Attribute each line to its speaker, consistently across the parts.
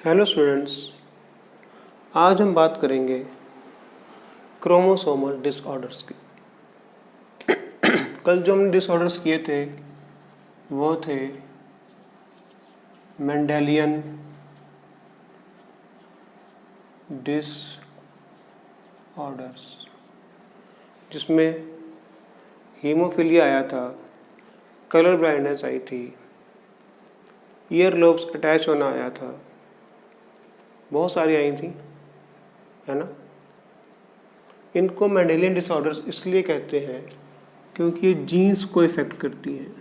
Speaker 1: Hello students, आज हम बात करेंगे क्रोमोसोमल डिसऑर्डर्स की। कल जो हमने डिसऑर्डर्स किए थे वो थे मेंडेलियन डिसऑर्डर्स, जिसमें हीमोफीलिया आया था, कलर ब्लाइंडनेस आई थी, ईयर लोब्स अटैच होना आया था, बहुत सारी आई थी, है ना। इनको मेंडेलियन डिसऑर्डर्स इसलिए कहते हैं क्योंकि ये जीन्स को इफेक्ट करती हैं,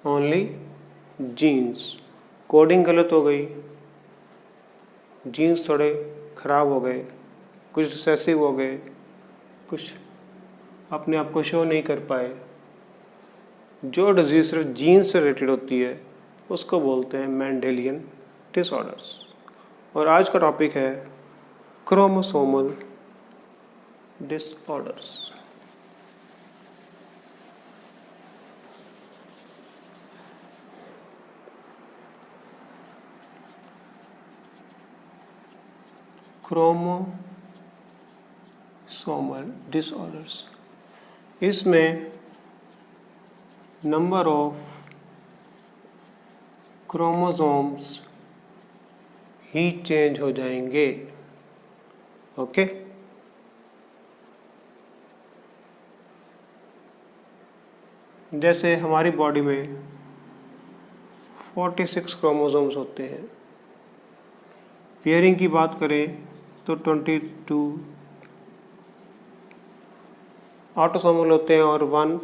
Speaker 1: ओनली जीन्स। कोडिंग गलत हो गई, जीन्स थोड़े ख़राब हो गए, कुछ रिसेसिव हो गए, कुछ अपने आप को शो नहीं कर पाए। जो डिजीज़ सिर्फ जीन्स से रिलेटेड होती है उसको बोलते हैं मेंडेलियन डिसऑर्डर्स। और आज का टॉपिक है क्रोमोसोमल डिसऑर्डर्स। क्रोमोसोमल डिसऑर्डर्स, इसमें number of chromosomes he change हो जाएंगे। ओके, जैसे हमारी बॉडी में 46 क्रोमोसोम्स होते हैं। पेयरिंग की बात करें तो 22 ऑटोसोमल होते हैं और 1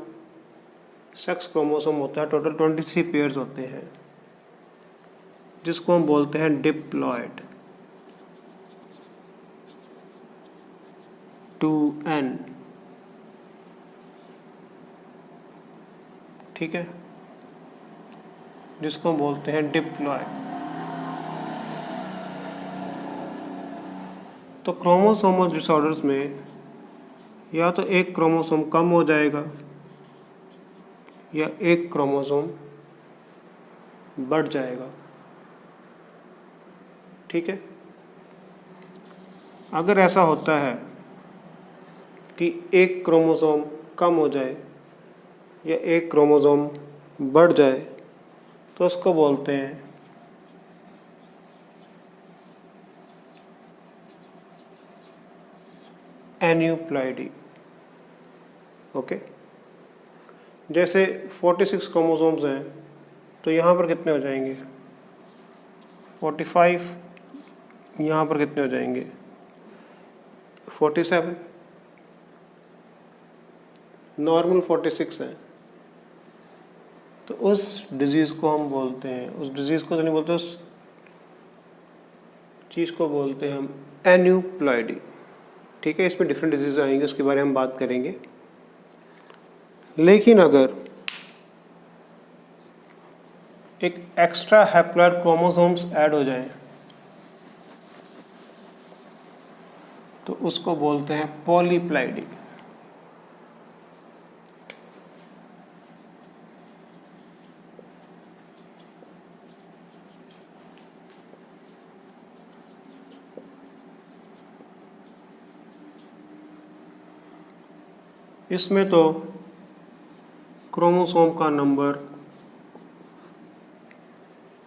Speaker 1: सेक्स क्रोमोसोम होता है। टोटल 23 पेयर्स होते हैं, जिसको हम बोलते हैं डिप्लॉयड। 2n, ठीक है, जिसको हम बोलते हैं डिप्लॉयड। तो क्रोमोसोमल डिसऑर्डर्स में या तो एक क्रोमोसोम कम हो जाएगा या एक क्रोमोसोम बढ़ जाएगा, ठीक है। अगर ऐसा होता है कि एक क्रोमोसोम कम हो जाए या एक क्रोमोसोम बढ़ जाए तो उसको बोलते हैं एन्यूप्लॉइडी। ओके, जैसे 46 क्रोमोसोम्स हैं तो यहाँ पर कितने हो जाएंगे? 45। यहाँ पर कितने हो जाएंगे? 47। नॉर्मल 46 है। तो उस डिजीज़ को हम बोलते हैं, उस डिजीज़ को तो नहीं बोलते, उस चीज़ को बोलते हैं हम एन्यूप्लॉइडी, ठीक है। इसमें डिफरेंट डिजीज़ आएंगे, उसके बारे में हम बात करेंगे। लेकिन अगर एक एक्स्ट्रा हैप्लॉइड क्रोमोसोम्स ऐड हो जाएं तो उसको बोलते हैं पॉलीप्लाइडी। इसमें तो क्रोमोसोम का नंबर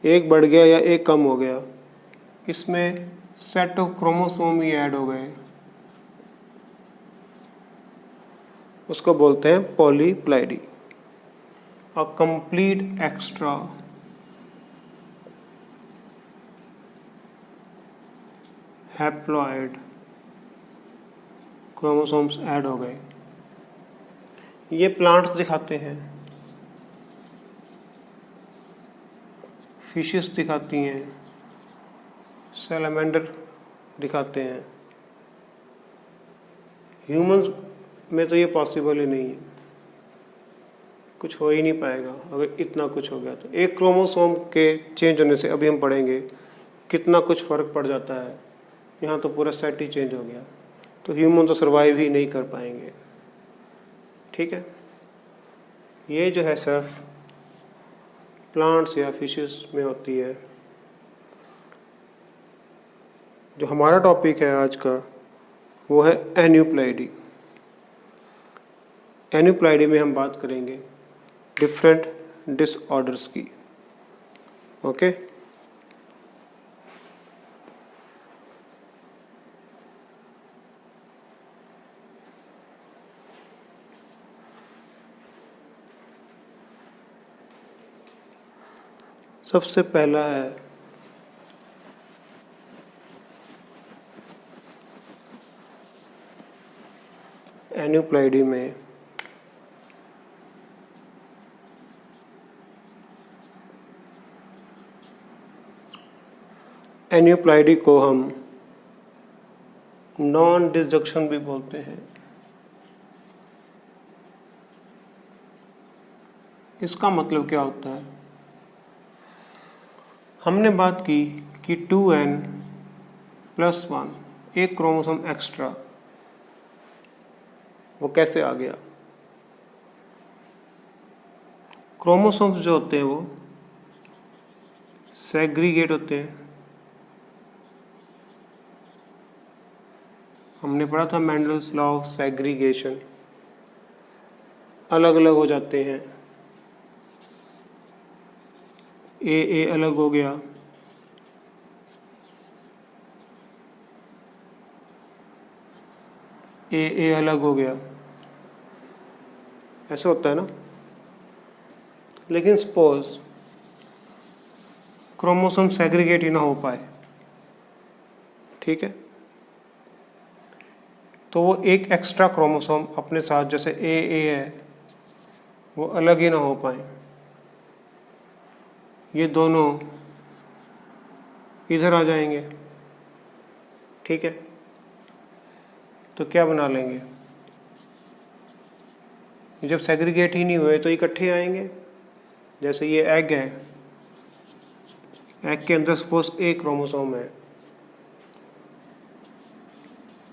Speaker 1: एक बढ़ गया या एक कम हो गया, इसमें सेट ऑफ क्रोमोसोम ही ऐड हो गए, उसको बोलते हैं polyploidy. A complete extra haploid chromosomes add हो गए। ये प्लांट्स दिखाते हैं, फिशेस दिखाती हैं, सैलमेंडर दिखाते हैं। ह्यूमंस में तो ये पॉसिबल ही नहीं है, कुछ हो ही नहीं पाएगा। अगर इतना कुछ हो गया तो एक क्रोमोसोम के चेंज होने से, अभी हम पढ़ेंगे कितना कुछ फ़र्क पड़ जाता है। यहाँ तो पूरा सेट ही चेंज हो गया, तो ह्यूमन तो सर्वाइव ही नहीं कर पाएंगे, ठीक है। ये जो है सिर्फ प्लांट्स या फिशेस में होती है। जो हमारा टॉपिक है आज का वो है एन्यूप्लाइडी। एन्यूप्लाइडी में हम बात करेंगे डिफरेंट डिसऑर्डर्स की। ओके, सबसे पहला है एन्यूप्लाइडी में एन्यूप्लाइडी को हम नॉन डिसजंक्शन भी बोलते हैं। इसका मतलब क्या होता है? हमने बात की कि 2n+1 एक क्रोमोसोम एक्स्ट्रा, वो कैसे आ गया? क्रोमोसोम्स जो होते हैं वो सेग्रीगेट होते हैं। हमने पढ़ा था मेंडल्स लॉ ऑफ सेग्रीगेशन, अलग अलग हो जाते हैं। ए अलग हो गया, ए अलग हो गया, ऐसे होता है ना। लेकिन सपोज क्रोमोसोम सेग्रीगेट ही ना हो पाए, ठीक है, तो वो एक एक्स्ट्रा क्रोमोसोम अपने साथ, जैसे ए है, वो अलग ही ना हो पाए। ये दोनों इधर आ जाएंगे, ठीक है, तो क्या बना लेंगे? जब सेग्रीगेट ही नहीं हुए तो इकट्ठे आएंगे। जैसे ये एग है, एग के अंदर सपोज ए क्रोमोसोम है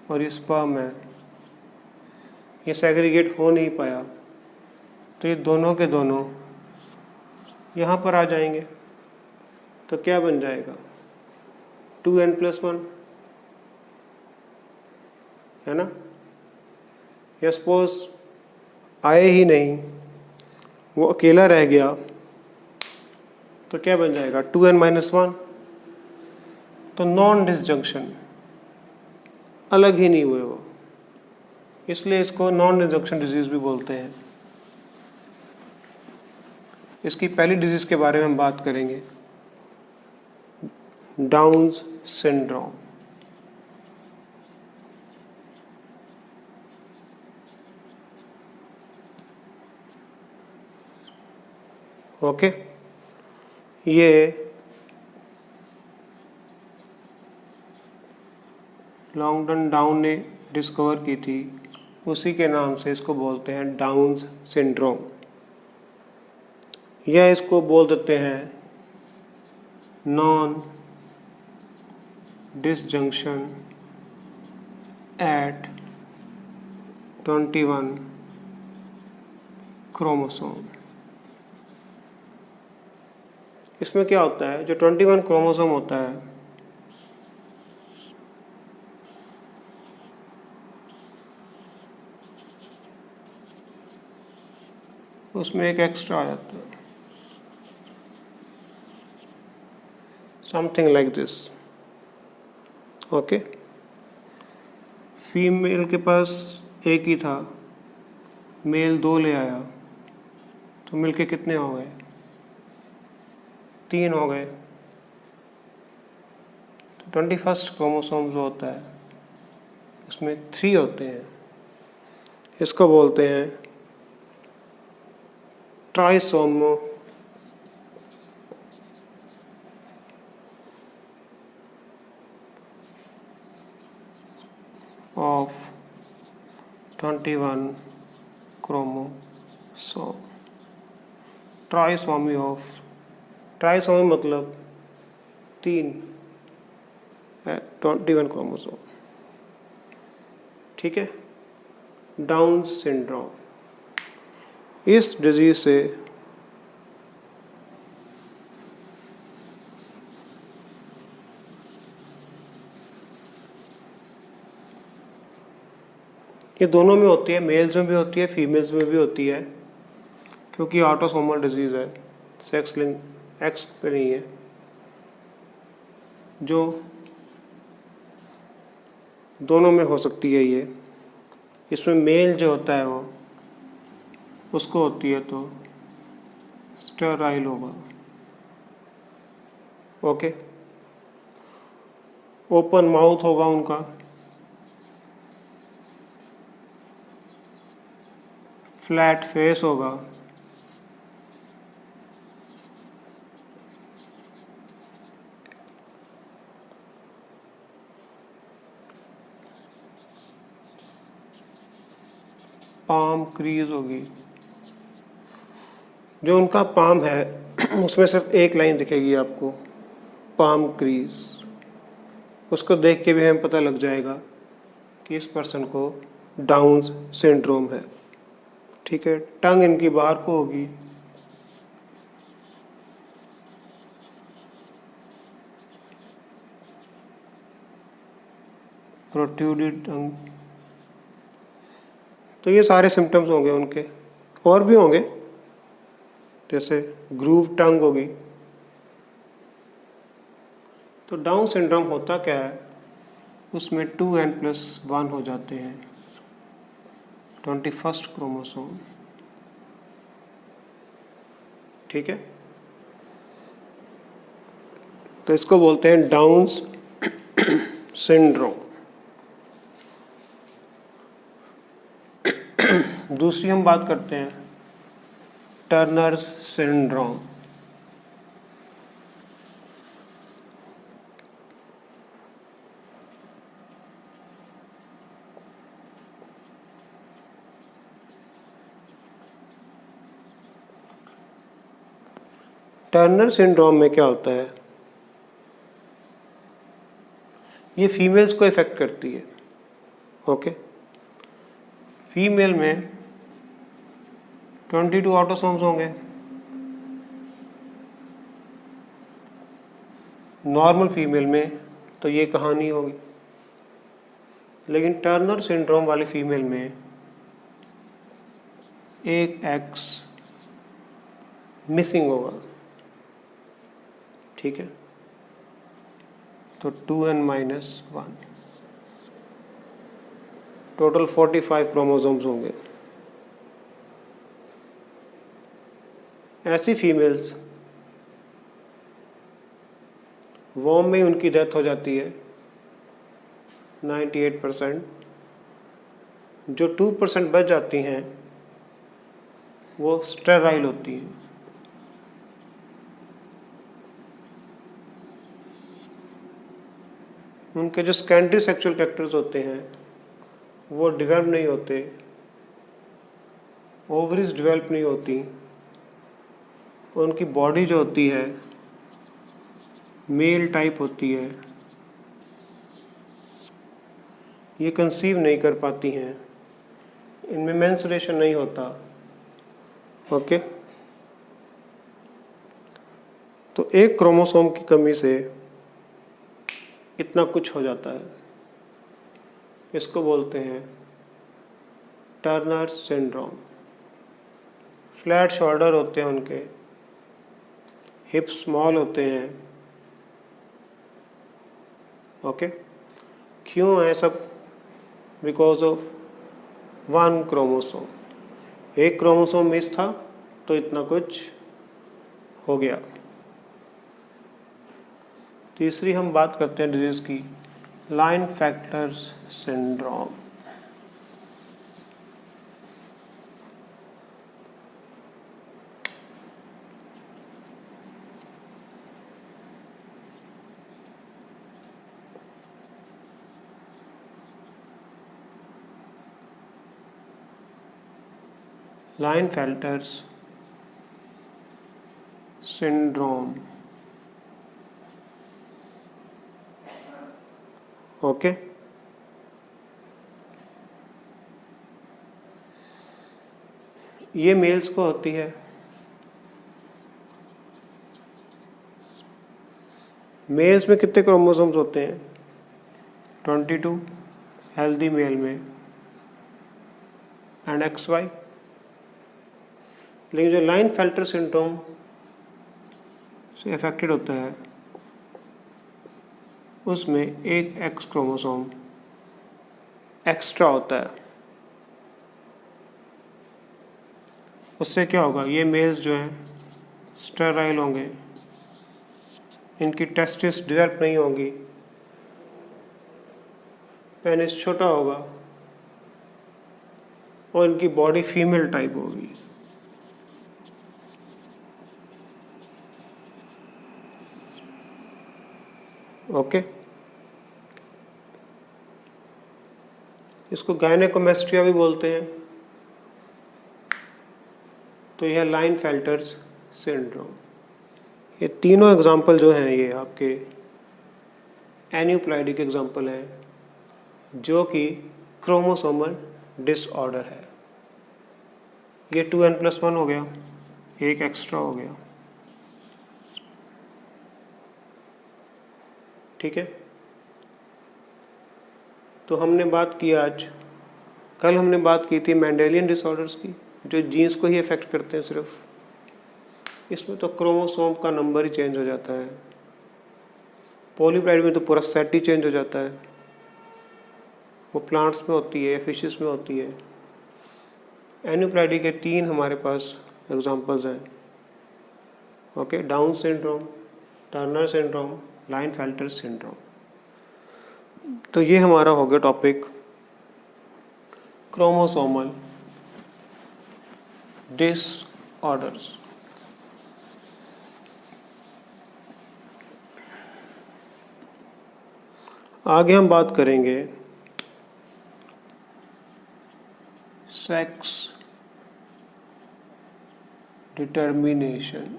Speaker 1: और ये स्पर्म है, ये सेग्रीगेट हो नहीं पाया, तो ये दोनों के दोनों यहाँ पर आ जाएंगे। तो क्या बन जाएगा? 2n+1, है ना। या सपोज आए ही नहीं, वो अकेला रह गया, तो क्या बन जाएगा? 2n-1। तो नॉन डिसजंक्शन, अलग ही नहीं हुए वो, इसलिए इसको नॉन डिसजंक्शन डिजीज भी बोलते हैं। इसकी पहली डिजीज के बारे में हम बात करेंगे, डाउन्स सिंड्रोम। ओके, ये लॉन्गडन डाउन ने डिस्कवर की थी, उसी के नाम से इसको बोलते हैं डाउन्स सिंड्रोम, या इसको बोल देते हैं नॉन डिसजंक्शन एट 21 क्रोमोसोम। इसमें क्या होता है? जो 21 क्रोमोसोम होता है, उसमें एक एक्स्ट्रा आ जाता है, something like this. Okay, female के पास एक ही था, मेल 2 ले आया, तो मिलके कितने हो गए? 3 हो गए। तो 21 क्रोमोसोम जो होता है उसमें 3 होते हैं। इसको बोलते हैं trisomy of 21 chromosome. Trisomy of, trisomy मतलब 3 है, 21 क्रोमोसोम, ठीक है। डाउन सिंड्रोम, इस डिजीज से ये दोनों में होती है, मेल्स में भी होती है, फीमेल्स में भी होती है, क्योंकि ऑटोसोमल डिजीज़ है, सेक्स लिंक एक्स पे नहीं है। जो दोनों में हो सकती है ये। इसमें मेल जो होता है वो उसको होती है तो स्टेराइल होगा। ओके, ओपन माउथ होगा उनका, फ्लैट फेस होगा, पाम क्रीज होगी। जो उनका पाम है उसमें सिर्फ एक लाइन दिखेगी आपको, पाम क्रीज। उसको देख के भी हमें पता लग जाएगा कि इस पर्सन को डाउन सिंड्रोम है। ठीक है, टंग इनकी बाहर को होगी, प्रोट्रूडेड टंग। तो ये सारे सिम्टम्स होंगे उनके, और भी होंगे, जैसे ग्रूव टंग होगी। तो डाउन सिंड्रोम होता क्या है, उसमें 2n+1 हो जाते हैं, 21st क्रोमोसोम। ठीक है, तो इसको बोलते हैं डाउन्स सिंड्रोम। दूसरी हम बात करते हैं टर्नर्स सिंड्रोम। टर्नर सिंड्रोम में क्या होता है, ये फीमेल्स को इफेक्ट करती है। ओके, फीमेल में 22 ऑटोसोम्स होंगे, नॉर्मल फीमेल में तो ये कहानी होगी, लेकिन टर्नर सिंड्रोम वाली फीमेल में एक एक्स मिसिंग होगा। ठीक है, तो 2n-1, टोटल 45 क्रोमोसोम्स होंगे। ऐसी फीमेल्स वॉम में उनकी डेथ हो जाती है 98%। जो 2% बच जाती हैं वो स्टेराइल होती हैं। उनके जो सेकेंडरी सेक्सुअल कैरेक्टर्स होते हैं वो डेवलप नहीं होते, ओवरीज डेवलप नहीं होती, उनकी बॉडी जो होती है मेल टाइप होती है, ये कंसीव नहीं कर पाती हैं, इनमें मेंस्ट्रुएशन नहीं होता। ओके, तो एक क्रोमोसोम की कमी से इतना कुछ हो जाता है, इसको बोलते हैं टर्नर सिंड्रोम। फ्लैट शोल्डर होते हैं उनके, हिप्स स्मॉल होते हैं। ओके, क्यों है सब, बिकॉज ऑफ 1 क्रोमोसोम। एक क्रोमोसोम मिस था तो इतना कुछ हो गया। तीसरी हम बात करते हैं डिजीज की, लाइनफेक्टर्स सिंड्रोम। लाइनफेल्टर्स सिंड्रोम। ओके, ये मेल्स को होती है। मेल्स में कितने क्रोमोसोम्स होते हैं, 22 हेल्दी मेल में, एंड XY। लेकिन जो लाइनफेल्टर सिंड्रोम से अफेक्टेड होता है उसमें एक X क्रोमोसोम एक्स्ट्रा होता है। उससे क्या होगा, ये मेल्स जो हैं स्टेराइल होंगे, इनकी टेस्टिस डेवलप नहीं होंगी, पेनिस छोटा होगा और इनकी बॉडी फीमेल टाइप होगी। ओके, इसको गायनेकोमेस्ट्रिया भी बोलते हैं। तो यह लाइनफेल्टर्स सिंड्रोम। ये तीनों एग्जाम्पल जो हैं ये आपके एन्यूप्लॉइडी एग्जाम्पल हैं जो कि क्रोमोसोमल डिसऑर्डर है। ये 2n+1 हो गया, एक एक्स्ट्रा हो गया। ठीक है, तो हमने बात की आज, कल हमने बात की थी मेंडेलियन डिसऑर्डर्स की जो जीन्स को ही अफेक्ट करते हैं सिर्फ। इसमें तो क्रोमोसोम का नंबर ही चेंज हो जाता है। पॉलीप्लाइड में तो पूरा सेट ही चेंज हो जाता है। वो प्लांट्स में होती है, फिशेस में होती है। एन्यूप्लॉइडी के 3 हमारे पास एग्जांपल्स हैं। Okay, Down syndrome, Turner syndrome, Klinefelter syndrome. तो ये हमारा हो गया टॉपिक क्रोमोसोमल डिसऑर्डर्स। आगे हम बात करेंगे sex determination.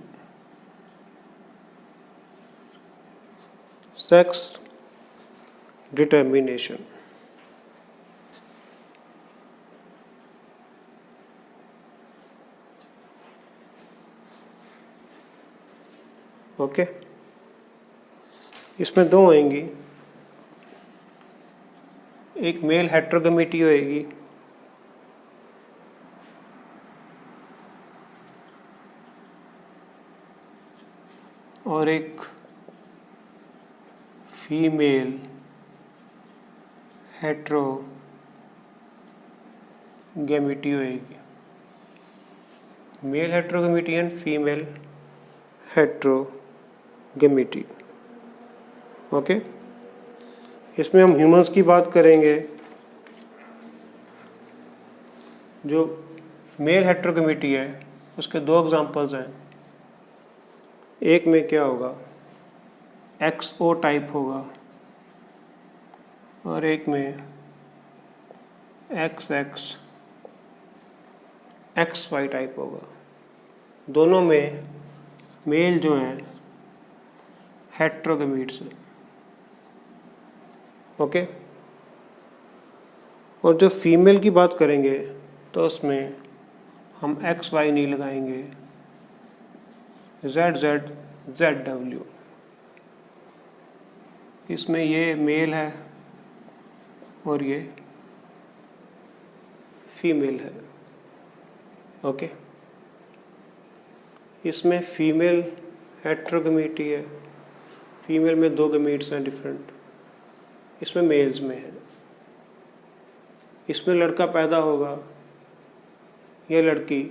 Speaker 1: Sex determination. Okay, इसमें 2 होंगी, एक मेल हेट्रोगेमिटी होएगी और एक फीमेल हेट्रोगेमिटी होएगी। Male heterogamety and female heterogamety. Okay, इसमें हम ह्यूमंस की बात करेंगे। जो मेल हेट्रोगेमिटी है उसके 2 एग्जांपल्स हैं। एक में क्या होगा, XO टाइप होगा और एक में XX XY टाइप होगा। दोनों में मेल जो हैं हेट्रोगेमीट्स हैं। ओके, और जो फीमेल की बात करेंगे तो उसमें हम XY नहीं लगाएंगे, ZZ ZW। इसमें ये मेल है और ये फीमेल है। ओके, इसमें फीमेल हेट्रोगेमिटी है, फीमेल में 2 गमीट्स हैं डिफरेंट, इसमें मेल्स में है। इसमें लड़का पैदा होगा या लड़की,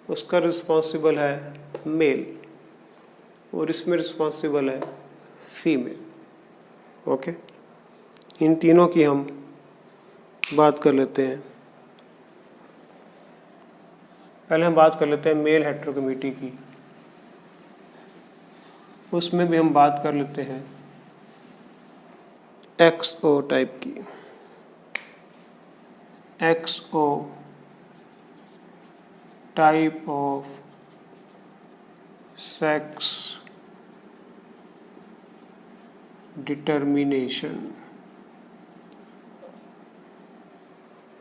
Speaker 1: उसका रिस्पॉन्सिबल है मेल और इसमें रिस्पॉन्सिबल है फीमेल। ओके, इन तीनों की हम बात कर लेते हैं। पहले हम बात कर लेते हैं मेल हेट्रोगेमिटी की। उसमें भी हम बात कर लेते हैं XO टाइप की। XO type of sex determination.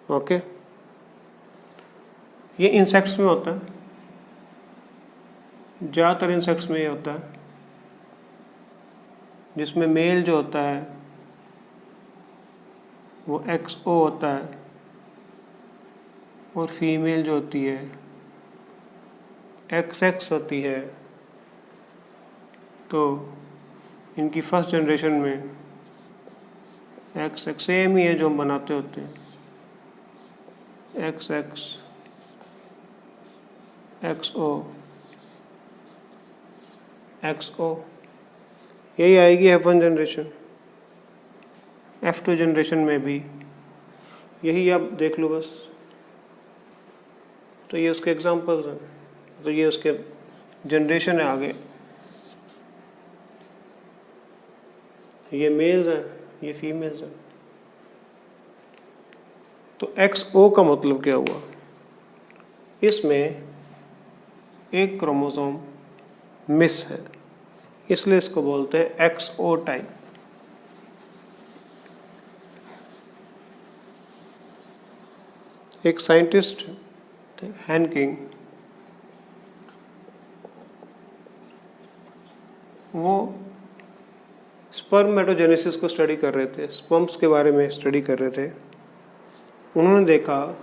Speaker 1: Okay, ये इंसेक्ट्स में होता है, ज़्यादातर इंसेक्ट्स में ये होता है, जिसमें मेल जो होता है वो XO होता है और फीमेल जो होती है XX होती है, तो इनकी फर्स्ट जनरेशन में XX सेम ही है जो हम बनाते होते हैं, XX XO XO, यही आएगी F1 जनरेशन। F2 जनरेशन में भी यही आप देख लो बस। तो ये उसके एग्जांपल्स हैं, तो ये उसके जनरेशन है आगे। ये मेल्स हैं, ये फीमेल्स हैं। तो XO का मतलब क्या हुआ? इसमें एक क्रोमोसोम मिस है, इसलिए इसको बोलते हैं XO टाइप। एक साइंटिस्ट हैनकिंग, वो स्पर्मेटोजेनेसिस को स्टडी कर रहे थे, स्पर्म्स के बारे में स्टडी कर रहे थे। उन्होंने देखा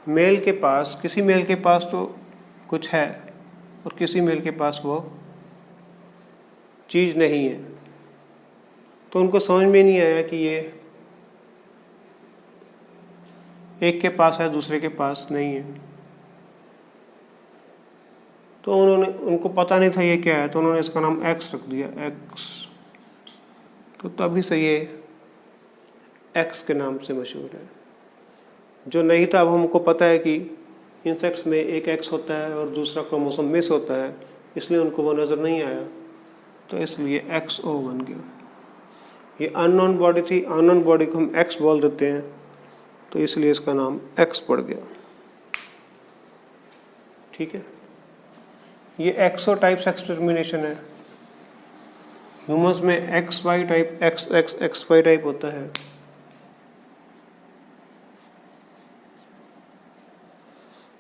Speaker 1: मेल के पास, किसी मेल के पास तो कुछ है और किसी मेल के पास वो चीज़ नहीं है। तो उनको समझ में नहीं आया कि ये एक के पास है दूसरे के पास नहीं है। तो उनको पता नहीं था ये क्या है, तो उन्होंने इसका नाम X रख दिया, X। तो तभी से ये X के नाम से मशहूर है। जो नहीं था अब हमको पता है कि इंसेक्ट्स में एक X होता है और दूसरा क्रोमोसोम मिस होता है, इसलिए उनको वो नज़र नहीं आया, तो इसलिए XO बन गया। ये अननोन बॉडी थी, अननोन बॉडी को हम X बोल देते हैं, तो इसलिए इसका नाम X पड़ गया। ठीक है, ये XO टाइप सेक्स टर्मिनेशन है। ह्यूमंस में XY type, XX XY type होता है।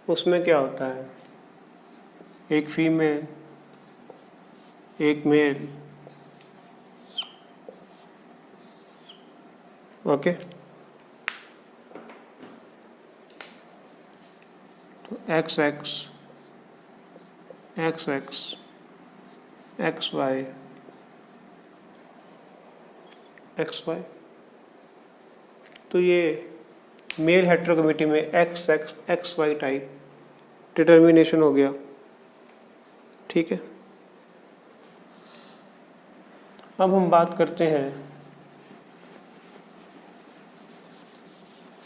Speaker 1: उसमें क्या होता है, एक फीमेल एक मेल। ओके, तो XX XX XY XY, तो ये मेल हेटेरोगेमिटी में XX XY टाइप डिटर्मिनेशन हो गया। ठीक है, अब हम बात करते हैं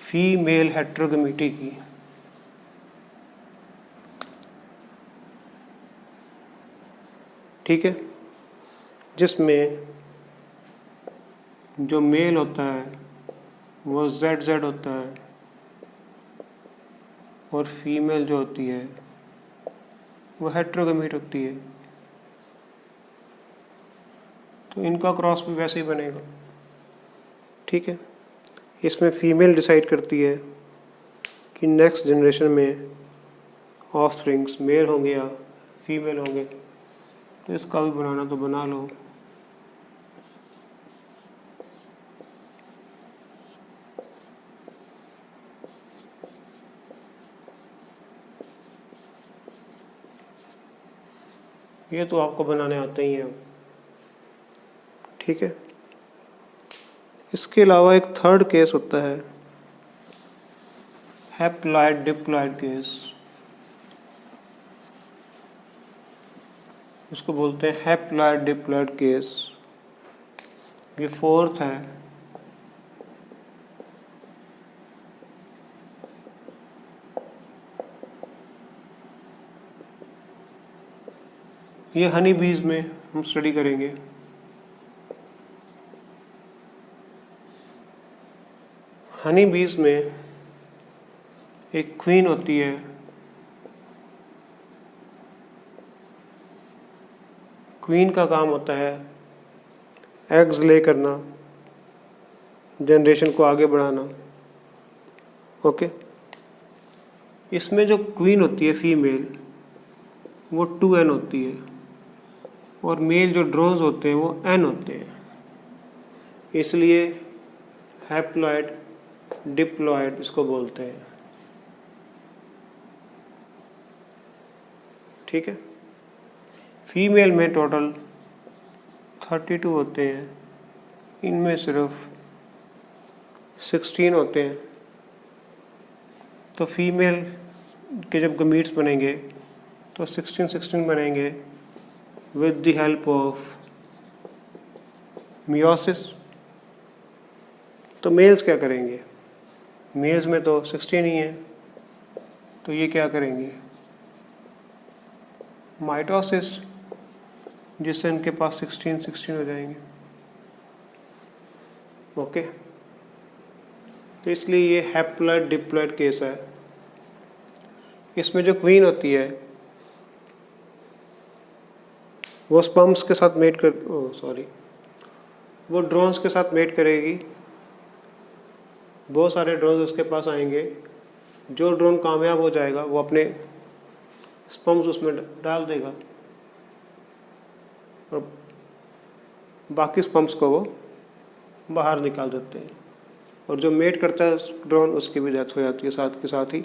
Speaker 1: फीमेल हेटेरोगेमिटी की। ठीक है, जिसमें जो मेल होता है वो ZZ होता है और फीमेल जो होती है वो हेटेरोगेमिट होती है। तो इनका क्रॉस भी वैसे ही बनेगा। ठीक है, इसमें फीमेल डिसाइड करती है कि नेक्स्ट जनरेशन में ऑफस्प्रिंग्स मेल होंगे या फीमेल होंगे। तो इसका भी बनाना तो बना लो। ये तो आपको बनाने आते ही हैं। ठीक है, इसके अलावा एक थर्ड केस होता है हैप्लॉइड डिप्लॉइड केस। उसको बोलते हैं हैप्लॉइड डिप्लॉइड केस। ये फोर्थ है। ये हनी बीज में हम स्टडी करेंगे। हनी बीज में एक क्वीन होती है। क्वीन का काम होता है एग्स ले करना, जनरेशन को आगे बढ़ाना। ओके, इसमें जो क्वीन होती है फीमेल वो 2n होती है और मेल जो ड्रोन्स होते हैं वो n होते हैं। इसलिए हैप्लॉइड डिप्लॉइड इसको बोलते हैं। ठीक है। फीमेल में टोटल 32 होते हैं, इनमें सिर्फ 16 होते हैं। तो फीमेल के जब गमीट्स बनेंगे तो 16 बनेंगे with the help of meiosis. तो मेल्स क्या करेंगे? मेल्स में तो 16 ही है, तो ये क्या करेंगे? माइटोसिस, जिससे इनके पास 16 हो जाएंगे। ओके, तो इसलिए ये हैप्लॉइड डिप्लॉइड केस है। इसमें जो क्वीन होती है वो स्पर्म्स के साथ मेट कर वो ड्रोन्स के साथ मेट करेगी। बहुत सारे ड्रोन्स उसके पास आएंगे। जो ड्रोन कामयाब हो जाएगा वो अपने स्पर्म्स उसमें डाल देगा और बाकी स्पर्म्स को वो बाहर निकाल देते हैं। और जो मेट करता है ड्रोन, उसकी भी डेथ हो जाती है साथ के साथ ही।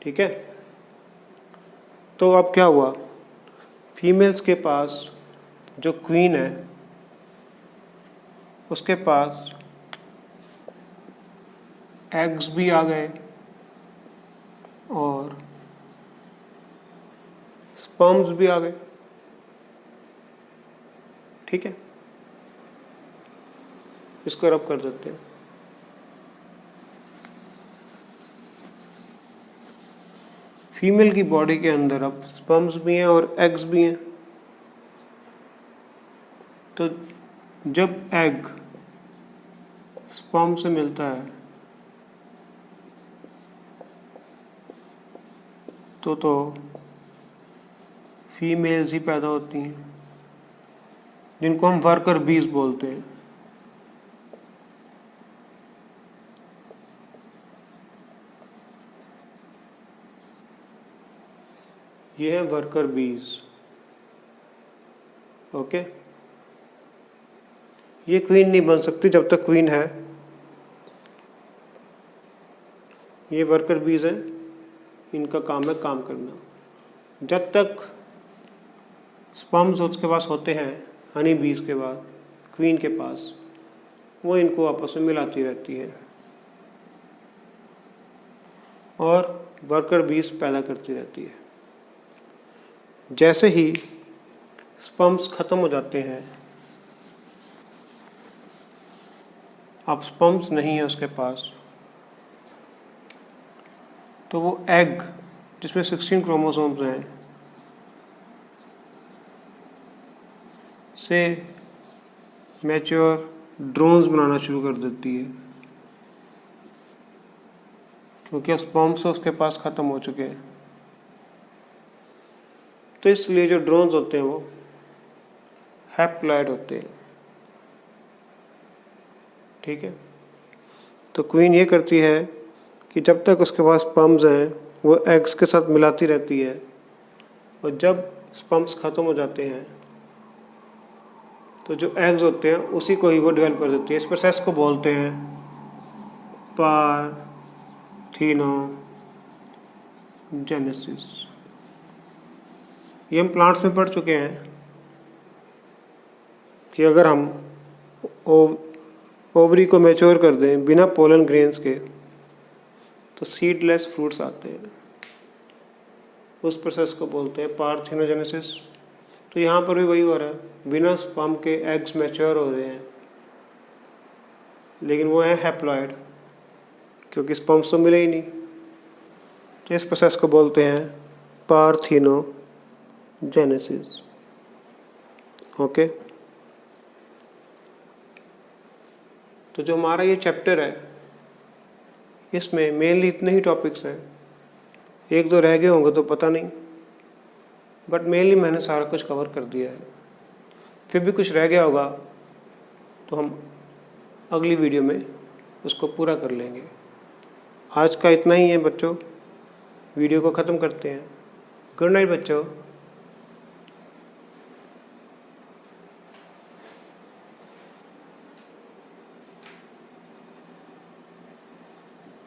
Speaker 1: ठीक है। तो अब क्या हुआ? फीमेल्स के पास जो क्वीन है उसके पास एग्स भी आ गए और स्पर्म्स भी आ गए। ठीक है, इसको रब कर देते हैं। फीमेल की बॉडी के अंदर अब स्पर्म्स भी हैं और एग्स भी हैं। तो जब एग स्पर्म से मिलता है तो फीमेल्स ही पैदा होती हैं, जिनको हम वर्कर बीज बोलते हैं। ये है वर्कर बीज। ओके, ये क्वीन नहीं बन सकती जब तक क्वीन है। ये वर्कर बीज हैं, इनका काम है काम करना। जब तक स्पर्म्स उसके पास होते हैं, हनी बीज के बाद क्वीन के पास, वो इनको आपस में मिलाती रहती है और वर्कर बीज पैदा करती रहती है। जैसे ही स्पर्म्स खत्म हो जाते हैं, अब स्पर्म्स नहीं है उसके पास, तो वो एग जिसमें 16 क्रोमोसोम्स हैं से मैच्योर ड्रोन्स बनाना शुरू कर देती है, क्योंकि अब स्पर्म्स उसके पास ख़त्म हो चुके हैं। तो इसलिए जो ड्रोन्स होते हैं वो हैप्लॉइड होते हैं। ठीक है। तो क्वीन ये करती है कि जब तक उसके पास स्पर्म्स हैं वो एग्स के साथ मिलाती रहती है, और जब स्पर्म्स ख़त्म हो जाते हैं तो जो एग्स होते हैं उसी को ही वो डेवलप कर देती है। इस प्रोसेस को बोलते हैं पार्थेनोजेनेसिस। ये हम प्लांट्स में पढ़ चुके हैं कि अगर हम ओवरी को मैच्योर कर दें बिना पोलन ग्रेन्स के तो सीडलेस फ्रूट्स आते हैं। उस प्रोसेस को बोलते हैं पार्थेनोजेनेसिस। तो यहाँ पर भी वही हो रहा है, बिना स्पर्म के एग्स मैच्योर हो रहे हैं, लेकिन वो है हैप्लॉइड, क्योंकि स्पर्म्स तो मिले ही नहीं। तो इस प्रोसेस को बोलते हैं पार्थेनोजेनेसिस। ओके, तो जो हमारा ये चैप्टर है इसमें मेनली इतने ही टॉपिक्स हैं। एक दो रह गए होंगे तो पता नहीं, बट मेनली मैंने सारा कुछ कवर कर दिया है। फिर भी कुछ रह गया होगा तो हम अगली वीडियो में उसको पूरा कर लेंगे। आज का इतना ही है बच्चों, वीडियो को ख़त्म करते हैं। गुड नाइट बच्चों।